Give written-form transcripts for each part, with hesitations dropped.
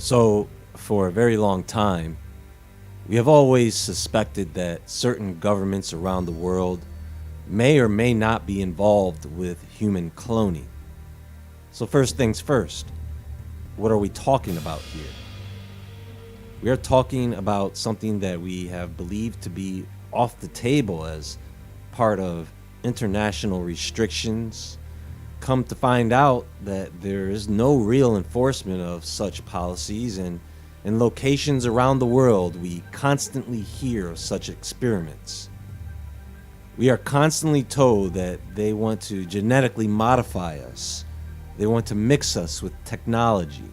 So, for a very long time, we have always suspected that certain governments around the world may or may not be involved with human cloning. So, first things first, what are we talking about here? We are talking about something that we have believed to be off the table as part of international restrictions. Come to find out that there is no real enforcement of such policies, and in locations around the world, we constantly hear of such experiments. We are constantly told that they want to genetically modify us, they want to mix us with technology,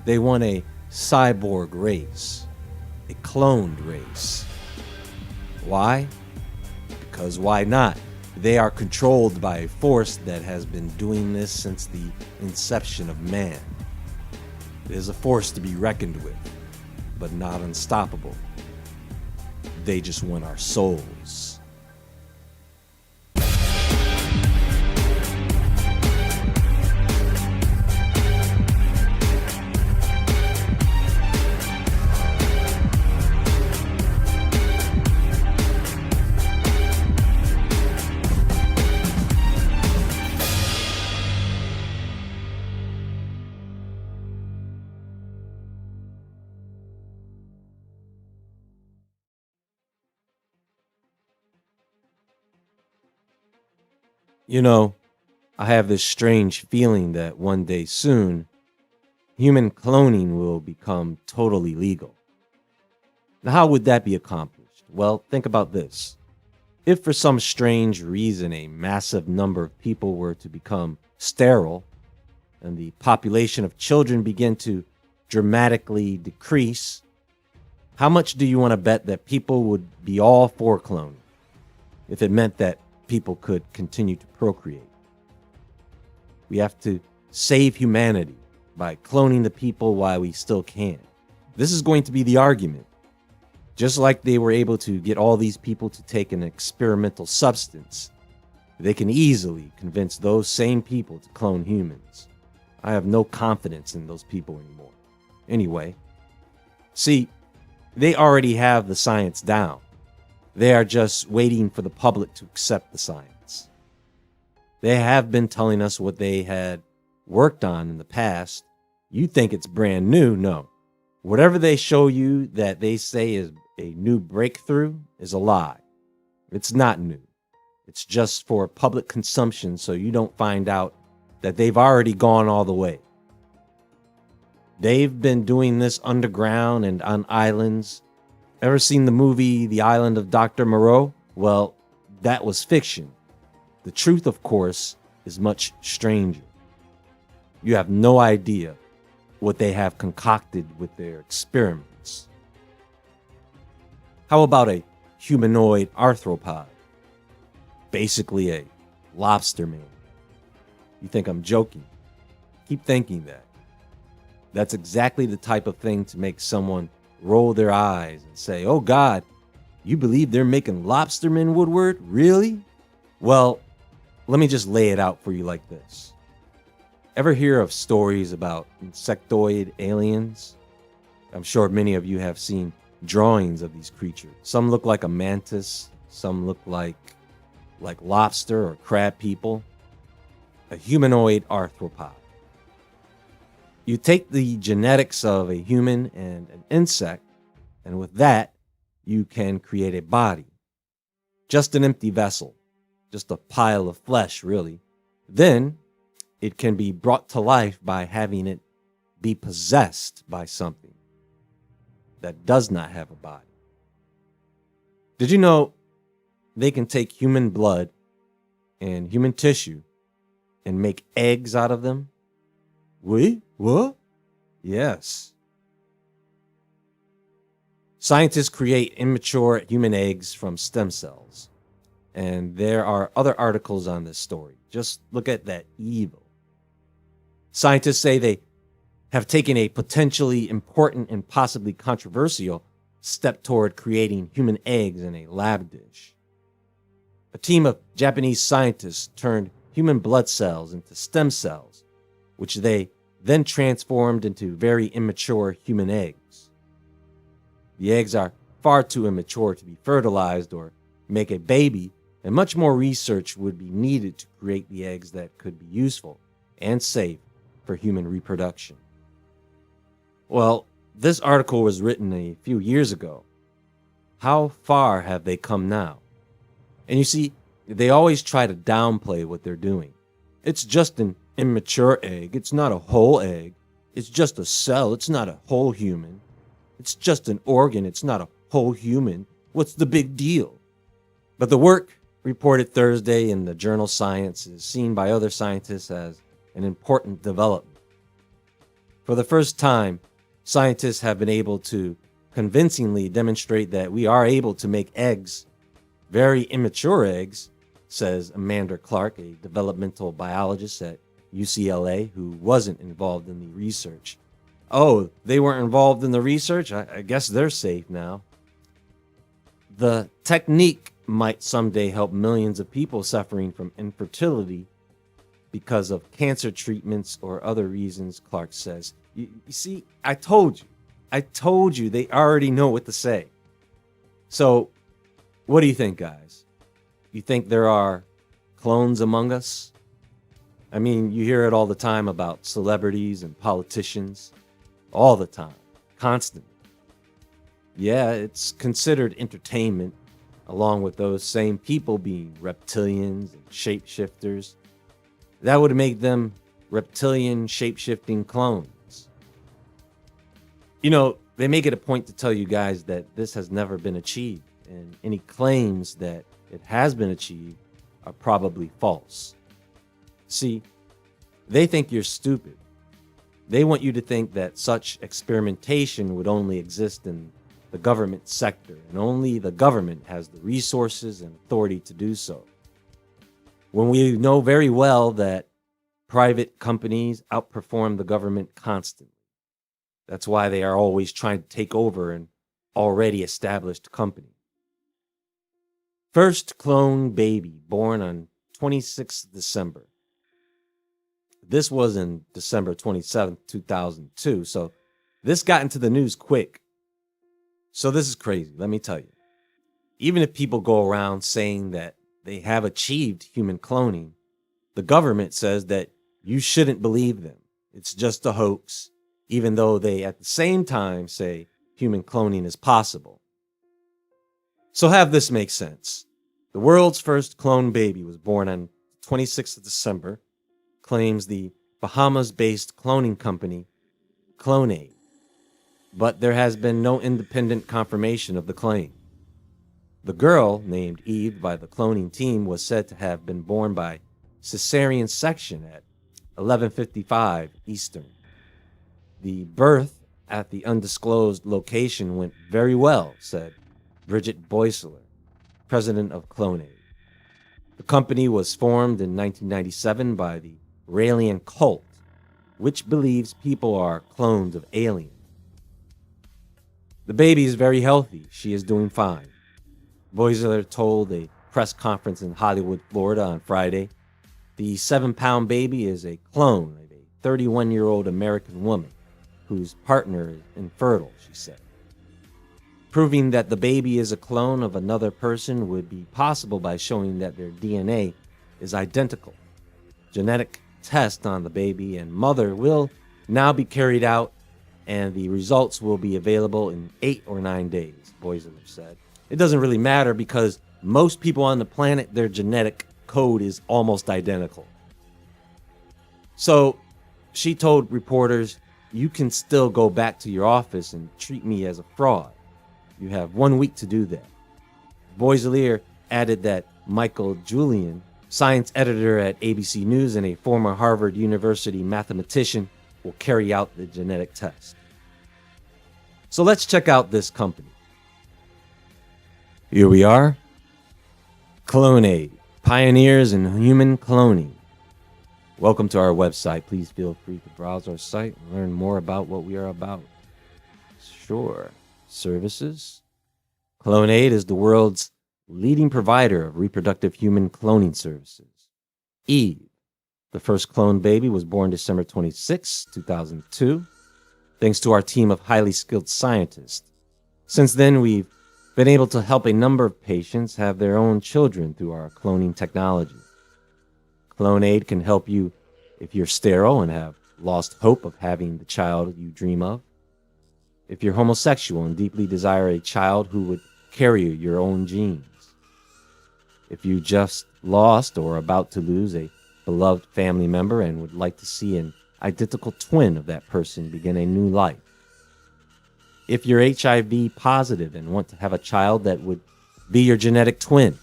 they want a cyborg race, a cloned race. Why? Because why not? They are controlled by a force that has been doing this since the inception of man. It is a force to be reckoned with, but not unstoppable. They just want our souls. You know, I have this strange feeling that one day soon, human cloning will become totally legal. Now, how would that be accomplished? Well, think about this. If for some strange reason a massive number of people were to become sterile and the population of children begin to dramatically decrease, how much do you want to bet that people would be all for cloning if it meant that people could continue to procreate? We have to save humanity by cloning the people while we still can. This is going to be the argument. Just like they were able to get all these people to take an experimental substance, they can easily convince those same people to clone humans. I have no confidence in those people anymore. Anyway, see, they already have the science down. They are just waiting for the public to accept the science. They have been telling us what they had worked on in the past. You think it's brand new? No. Whatever they show you that they say is a new breakthrough is a lie. It's not new. It's just for public consumption so you don't find out that they've already gone all the way. They've been doing this underground and on islands. Ever seen the movie The Island of Dr. Moreau? Well, that was fiction. The truth, of course, is much stranger. You have no idea what they have concocted with their experiments. How about a humanoid arthropod? Basically a lobster man. You think I'm joking? Keep thinking that. That's exactly the type of thing to make someone roll their eyes and say, "Oh God, you believe they're making lobstermen, Woodward? Really?" Well, let me just lay it out for you like this. Ever hear of stories about insectoid aliens? I'm sure many of you have seen drawings of these creatures. Some look like a mantis, some look like lobster or crab people. A humanoid arthropod. You take the genetics of a human and an insect, and with that, you can create a body. Just an empty vessel, just a pile of flesh, really. Then, it can be brought to life by having it be possessed by something that does not have a body. Did you know they can take human blood and human tissue and make eggs out of them? Wait, what? Yes. Scientists create immature human eggs from stem cells. And there are other articles on this story. Just look at that evil. Scientists say they have taken a potentially important and possibly controversial step toward creating human eggs in a lab dish. A team of Japanese scientists turned human blood cells into stem cells, which they then transformed into very immature human eggs. The eggs are far too immature to be fertilized or make a baby, and much more research would be needed to create the eggs that could be useful and safe for human reproduction. Well, this article was written a few years ago. How far have they come now? And you see, they always try to downplay what they're doing. It's just an immature egg. It's not a whole egg. It's just a cell. It's not a whole human. It's just an organ. It's not a whole human. What's the big deal? But the work reported Thursday in the journal Science is seen by other scientists as an important development. For the first time, scientists have been able to convincingly demonstrate that we are able to make eggs, very immature eggs, says Amanda Clark, a developmental biologist at UCLA who wasn't involved in the research. Oh, they weren't involved in the research? I guess they're safe now. The technique might someday help millions of people suffering from infertility because of cancer treatments or other reasons, Clark says. You see, I told you they already know what to say. So, what do you think, guys? You think there are clones among us? I mean, you hear it all the time about celebrities and politicians. All the time. Constantly. Yeah, it's considered entertainment, along with those same people being reptilians and shapeshifters. That would make them reptilian shapeshifting clones. You know, they make it a point to tell you guys that this has never been achieved, and any claims that it has been achieved are probably false. See, they think you're stupid. They want you to think that such experimentation would only exist in the government sector, and only the government has the resources and authority to do so. When we know very well that private companies outperform the government constantly. That's why they are always trying to take over an already established company. First clone baby born on 26th December. This was in December 27th, 2002. So this got into the news quick. So this is crazy, let me tell you. Even if people go around saying that they have achieved human cloning, the government says that you shouldn't believe them. It's just a hoax, even though they at the same time say human cloning is possible. So have this make sense. The world's first clone baby was born on 26th of December, claims the Bahamas-based cloning company Clonaid. But there has been no independent confirmation of the claim. The girl, named Eve by the cloning team, was said to have been born by cesarean section at 11:55 Eastern. The birth at the undisclosed location went very well, said Bridget Boisler, president of Clonaid. The company was formed in 1997 by the Raelian cult, which believes people are clones of aliens. The baby is very healthy. She is doing fine. Boisler told a press conference in Hollywood, Florida on Friday. The 7-pound baby is a clone of a 31-year-old American woman whose partner is infertile, she said. Proving that the baby is a clone of another person would be possible by showing that their DNA is identical. Genetic tests on the baby and mother will now be carried out, and the results will be available in 8 or 9 days, Boisler said. It doesn't really matter because most people on the planet, their genetic code is almost identical. So she told reporters, you can still go back to your office and treat me as a fraud. You have 1 week to do that. Boisler added that Michael Julian, science editor at ABC News and a former Harvard University mathematician, will carry out the genetic test. So let's check out this company. Here we are. Clonaid, pioneers in human cloning. Welcome to our website. Please feel free to browse our site and learn more about what we are about. Sure. Services. Clonaid is the world's leading provider of reproductive human cloning services. Eve, The first cloned baby was born December 26, 2002, thanks to our team of highly skilled scientists. Since then, we've been able to help a number of patients have their own children through our cloning technology. Clonaid can help you if you're sterile and have lost hope of having the child you dream of. If you're homosexual and deeply desire a child who would carry your own genes. If you just lost or about to lose a beloved family member and would like to see an identical twin of that person begin a new life. If you're HIV positive and want to have a child that would be your genetic twin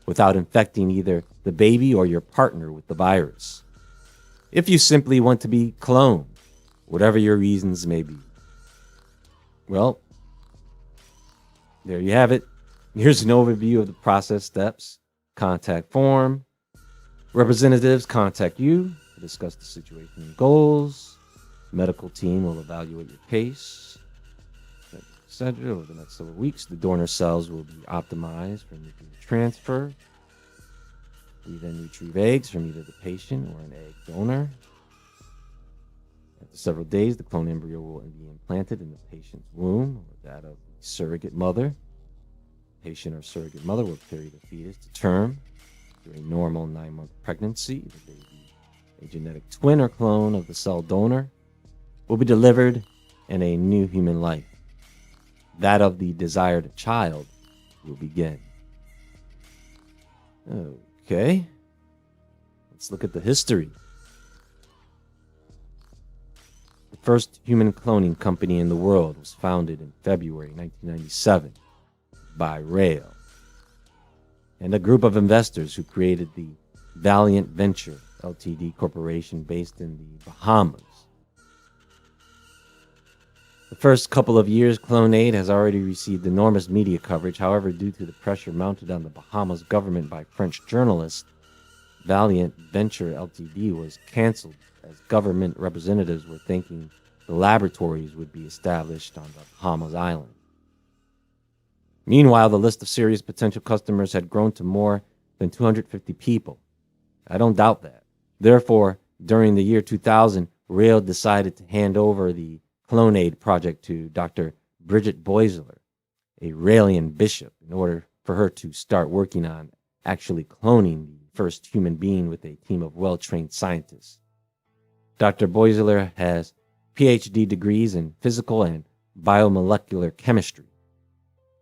without infecting either the baby or your partner with the virus. If you simply want to be cloned, whatever your reasons may be. Well, there you have it. Here's an overview of the process steps. Contact form. Representatives contact you to discuss the situation and goals. Medical team will evaluate your case. Etc. Over the next several weeks, the donor cells will be optimized for nuclear transfer. We then retrieve eggs from either the patient or an egg donor. After several days, the clone embryo will be implanted in the patient's womb or that of the surrogate mother. The patient or surrogate mother will carry the fetus to term. During a normal 9-month pregnancy, the baby, a genetic twin or clone of the cell donor, will be delivered in a new human life. That of the desired child will begin. Okay. Let's look at the history. The first human cloning company in the world was founded in February 1997 by Rail and a group of investors who created the Valiant Venture Ltd. Corporation based in the Bahamas. The first couple of years, Clonaid has already received enormous media coverage. However, due to the pressure mounted on the Bahamas government by French journalists, Valiant Venture Ltd. was canceled as government representatives were thinking the laboratories would be established on the Bahamas island. Meanwhile, the list of serious potential customers had grown to more than 250 people. I don't doubt that. Therefore, during the year 2000, Rail decided to hand over the Clonaid project to Dr. Bridget Boisler, a Raelian bishop, in order for her to start working on actually cloning the first human being with a team of well-trained scientists. Dr. Boisler has PhD degrees in physical and biomolecular chemistry.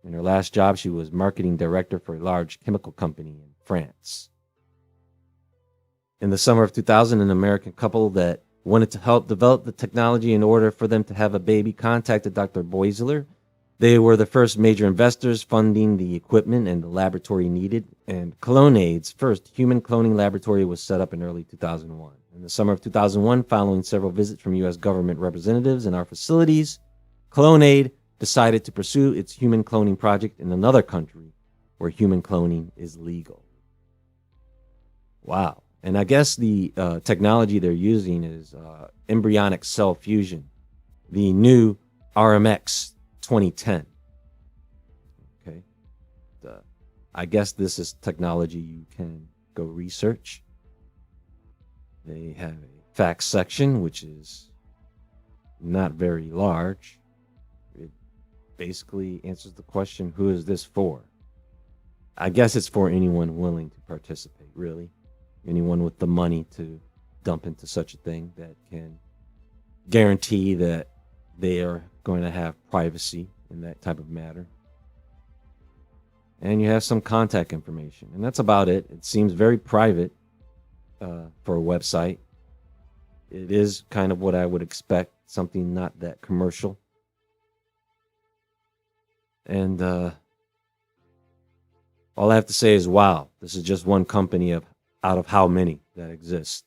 In her last job, she was marketing director for a large chemical company in France. In the summer of 2000, an American couple that wanted to help develop the technology in order for them to have a baby contacted Dr. Boisler. They were the first major investors funding the equipment and the laboratory needed, and Clonaid's first human cloning laboratory was set up in early 2001. In the summer of 2001, following several visits from U.S. government representatives in our facilities, Clonaid decided to pursue its human cloning project in another country where human cloning is legal. Wow. And I guess the technology they're using is embryonic cell fusion, the new RMX 2010. Okay. I guess this is technology you can go research. They have a facts section, which is not very large. It basically answers the question, who is this for? I guess it's for anyone willing to participate, really. Anyone with the money to dump into such a thing that can guarantee that they are going to have privacy in that type of matter. And you have some contact information. And that's about it. It seems very private for a website. It is kind of what I would expect, something not that commercial. And all I have to say is, wow, this is just one company out of how many that exist.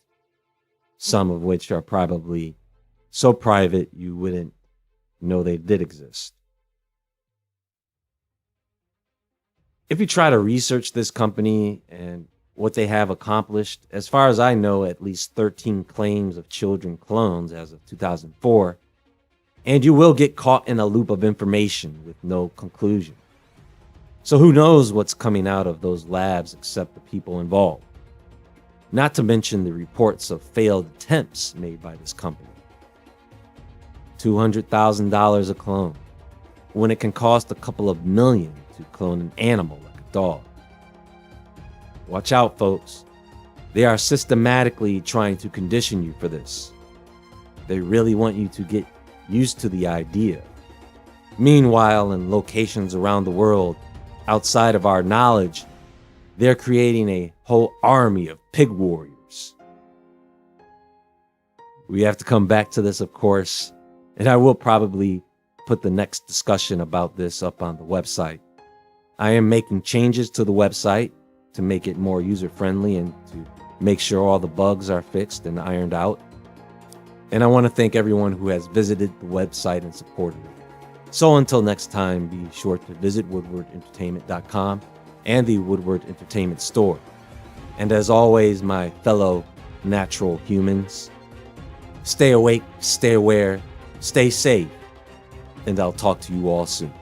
Some of which are probably so private you wouldn't know they did exist. If you try to research this company and what they have accomplished, as far as I know, at least 13 claims of children clones as of 2004, and you will get caught in a loop of information with no conclusion. So who knows what's coming out of those labs except the people involved. Not to mention the reports of failed attempts made by this company. $200,000 a clone, when it can cost a couple of million to clone an animal like a dog. Watch out, folks. They are systematically trying to condition you for this. They really want you to get used to the idea. Meanwhile, in locations around the world outside of our knowledge, they're creating a whole army of pig warriors. We have to come back to this, of course, and I will probably put the next discussion about this up on the website. I am making changes to the website to make it more user-friendly and to make sure all the bugs are fixed and ironed out. And I want to thank everyone who has visited the website and supported it. So until next time, be sure to visit WoodwardEntertainment.com and the Woodward Entertainment Store. And as always, my fellow natural humans, stay awake, stay aware, stay safe, and I'll talk to you all soon.